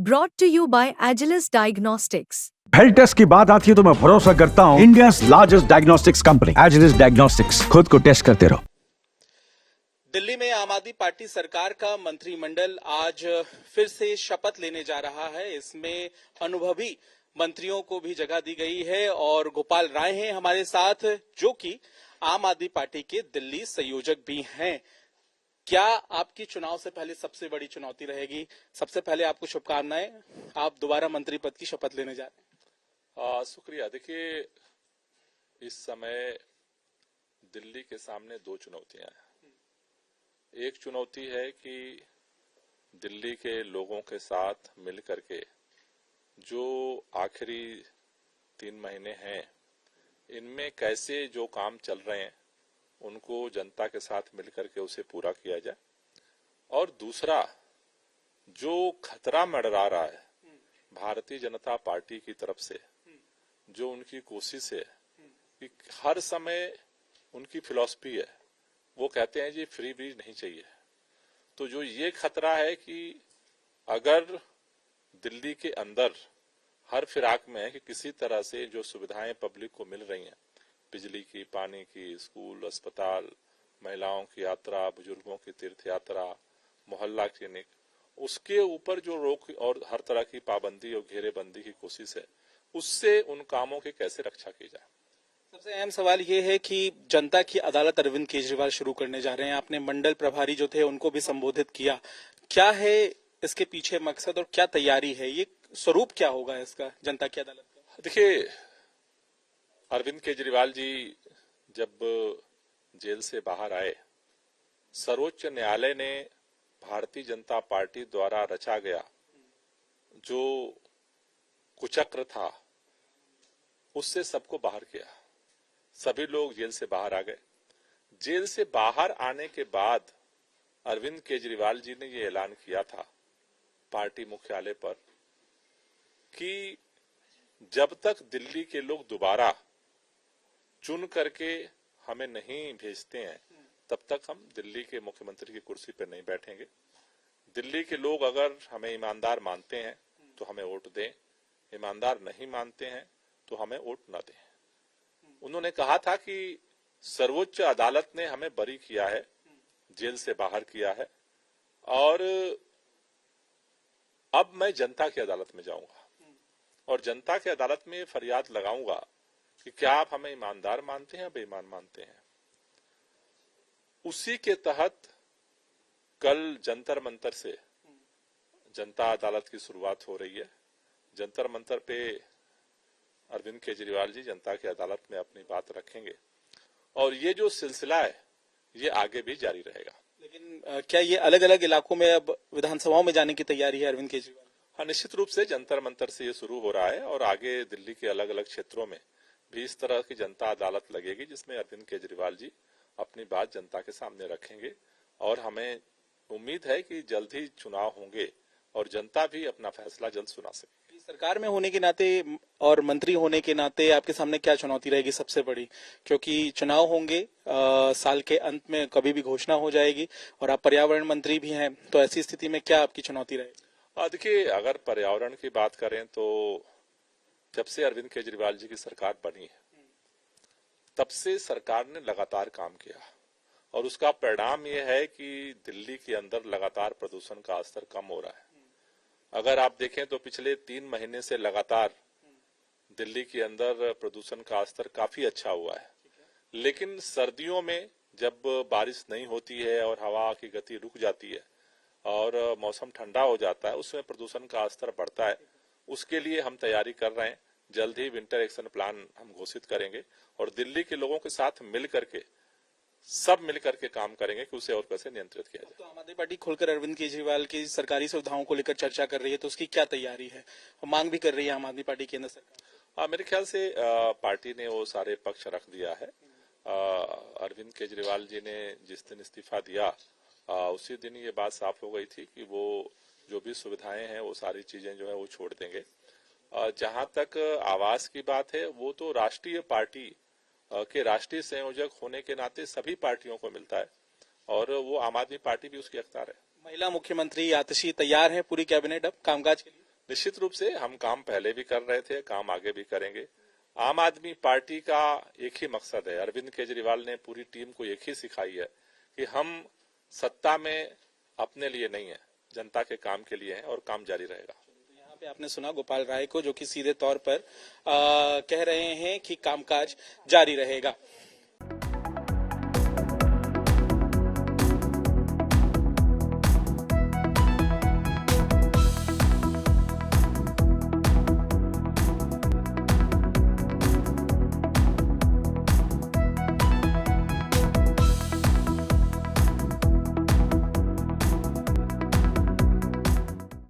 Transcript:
Brought to you by Agilus Diagnostics. Health test की बात आती है तो मैं भरोसा करता हूँ India largest diagnostics company Agilus diagnostics. खुद को टेस्ट करते रहो। दिल्ली में आम आदमी पार्टी सरकार का मंत्रिमंडल आज फिर से शपथ लेने जा रहा है। इसमें अनुभवी मंत्रियों को भी जगह दी गई है और गोपाल राय हैं हमारे साथ, जो कि आम आदमी पार्टी के दिल्ली संयोजक भी हैं। क्या आपकी चुनाव से पहले सबसे बड़ी चुनौती रहेगी? सबसे पहले आपको शुभकामनाएं, आप दोबारा मंत्री पद की शपथ लेने जा रहे हैं। शुक्रिया। देखिए, इस समय दिल्ली के सामने दो चुनौतियां हैं। एक चुनौती है कि दिल्ली के लोगों के साथ मिलकर के जो आखिरी 3 महीने हैं, इनमें कैसे जो काम चल रहे हैं उनको जनता के साथ मिलकर के उसे पूरा किया जाए। और दूसरा, जो खतरा मंडरा रहा है भारतीय जनता पार्टी की तरफ से, जो उनकी कोशिश है कि हर समय उनकी फिलॉसफी है, वो कहते हैं जी फ्री ब्रीज नहीं चाहिए। तो जो ये खतरा है कि अगर दिल्ली के अंदर हर फिराक में है कि किसी तरह से जो सुविधाएं पब्लिक को मिल रही हैं, बिजली की, पानी की, स्कूल, अस्पताल, महिलाओं की यात्रा, बुजुर्गों की तीर्थ यात्रा, मोहल्ला क्लिनिक, उसके ऊपर जो रोक और हर तरह की पाबंदी और घेरेबंदी की कोशिश है, उससे उन कामों की कैसे रक्षा की जाए। सबसे अहम सवाल ये है कि जनता की अदालत अरविंद केजरीवाल शुरू करने जा रहे हैं। आपने मंडल प्रभारी जो थे उनको भी संबोधित किया। क्या है इसके पीछे मकसद और क्या तैयारी है? ये स्वरूप क्या होगा इसका, जनता की अदालत का? देखिए, अरविंद केजरीवाल जी जब जेल से बाहर आए, सर्वोच्च न्यायालय ने भारतीय जनता पार्टी द्वारा रचा गया जो कुचक्र था, उससे सबको बाहर किया। सभी लोग जेल से बाहर आ गए। जेल से बाहर आने के बाद अरविंद केजरीवाल जी ने ये ऐलान किया था पार्टी मुख्यालय पर कि जब तक दिल्ली के लोग दोबारा चुन करके हमें नहीं भेजते हैं, तब तक हम दिल्ली के मुख्यमंत्री की कुर्सी पर नहीं बैठेंगे। दिल्ली के लोग अगर हमें ईमानदार मानते हैं तो हमें वोट दें, ईमानदार नहीं मानते हैं तो हमें वोट न दें। उन्होंने कहा था कि सर्वोच्च अदालत ने हमें बरी किया है, जेल से बाहर किया है, और अब मैं जनता की अदालत में जाऊंगा और जनता की अदालत में फरियाद लगाऊंगा कि क्या आप हमें ईमानदार मानते हैं या बेईमान मानते हैं। उसी के तहत कल जंतर मंतर से जनता अदालत की शुरुआत हो रही है। जंतर मंतर पे अरविंद केजरीवाल जी जनता की अदालत में अपनी बात रखेंगे और ये जो सिलसिला है ये आगे भी जारी रहेगा। लेकिन क्या ये अलग अलग इलाकों में अब विधानसभाओं में जाने की तैयारी है अरविंद केजरीवाल? हाँ, निश्चित रूप से जंतर मंतर से ये शुरू हो रहा है और आगे दिल्ली के अलग अलग क्षेत्रों में भी इस तरह की जनता अदालत लगेगी जिसमें अरविंद केजरीवाल जी अपनी बात जनता के सामने रखेंगे। और हमें उम्मीद है कि जल्द ही चुनाव होंगे और जनता भी अपना फैसला जल्द सुना सकेगी। सरकार में होने के नाते और मंत्री होने के नाते आपके सामने क्या चुनौती रहेगी सबसे बड़ी? क्योंकि चुनाव होंगे, साल के अंत में कभी भी घोषणा हो जाएगी और आप पर्यावरण मंत्री भी हैं, तो ऐसी स्थिति में क्या आपकी चुनौती रहेगी? देखिए, अगर पर्यावरण की बात करें तो जब से अरविंद केजरीवाल जी की सरकार बनी है तब से सरकार ने लगातार काम किया और उसका परिणाम यह है कि दिल्ली के अंदर लगातार प्रदूषण का स्तर कम हो रहा है। अगर आप देखें तो पिछले 3 महीने से लगातार दिल्ली के अंदर प्रदूषण का स्तर काफी अच्छा हुआ है। लेकिन सर्दियों में जब बारिश नहीं होती है और हवा की गति रुक जाती है और मौसम ठंडा हो जाता है, उसमें प्रदूषण का स्तर बढ़ता है। उसके लिए हम तैयारी कर रहे हैं। जल्द ही विंटर एक्शन प्लान हम घोषित करेंगे और दिल्ली के लोगों के साथ मिल करके सब मिलकर के काम करेंगे कि उसे और कैसे नियंत्रित किया जाए। तो आम आदमी पार्टी खुलकर अरविंद केजरीवाल की सरकारी सुविधाओं को लेकर चर्चा कर रही है, तो उसकी क्या तैयारी है? मांग भी कर रही है आम आदमी पार्टी केंद्र सरकार। मेरे ख्याल से पार्टी ने वो सारे पक्ष रख दिया है। अरविंद केजरीवाल जी ने जिस दिन इस्तीफा दिया उसी दिन ये बात साफ हो गई थी कि वो जो भी सुविधाएं हैं वो सारी चीजें जो है वो छोड़ देंगे। जहां तक आवास की बात है, वो तो राष्ट्रीय पार्टी के राष्ट्रीय संयोजक होने के नाते सभी पार्टियों को मिलता है और वो आम आदमी पार्टी भी उसकी अख्तियार है। महिला मुख्यमंत्री आतिशी तैयार है पूरी कैबिनेट अब कामकाज के लिए? निश्चित रूप से हम काम पहले भी कर रहे थे, काम आगे भी करेंगे। आम आदमी पार्टी का एक ही मकसद है, अरविंद केजरीवाल ने पूरी टीम को एक ही सिखाई है कि हम सत्ता में अपने लिए नहीं है, जनता के काम के लिए हैं और काम जारी रहेगा। यहाँ पे आपने सुना गोपाल राय को, जो कि सीधे तौर पर कह रहे हैं कि कामकाज जारी रहेगा।